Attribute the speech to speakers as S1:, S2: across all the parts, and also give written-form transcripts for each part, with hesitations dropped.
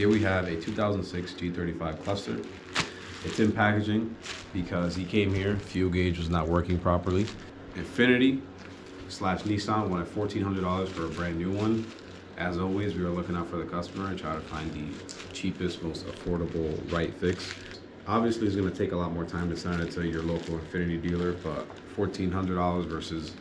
S1: Here we have a 2006 G35 cluster. It's in packaging because he came here, fuel gauge was not working properly. Infiniti slash Nissan wanted $1,400 for a brand new one. As always, we were looking out for the customer and try to find the cheapest, most affordable right fix. Obviously, it's going to take a lot more time to send it to your local Infiniti dealer, but $1,400 versus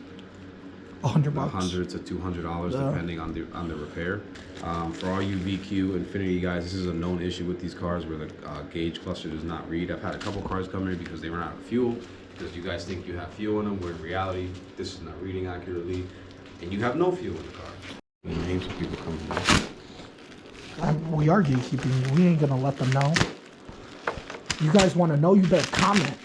S2: $100
S1: $100 to $200 depending on the repair. For all you VQ Infiniti guys, this is a known issue with these cars where the gauge cluster does not read. I've had a couple cars come here because they ran out of fuel, because you guys think you have fuel in them, where in reality this is not reading accurately, and you have no fuel in the car. Names of people coming in.
S2: We are gatekeeping. We ain't gonna let them know. You guys want to know? You better comment.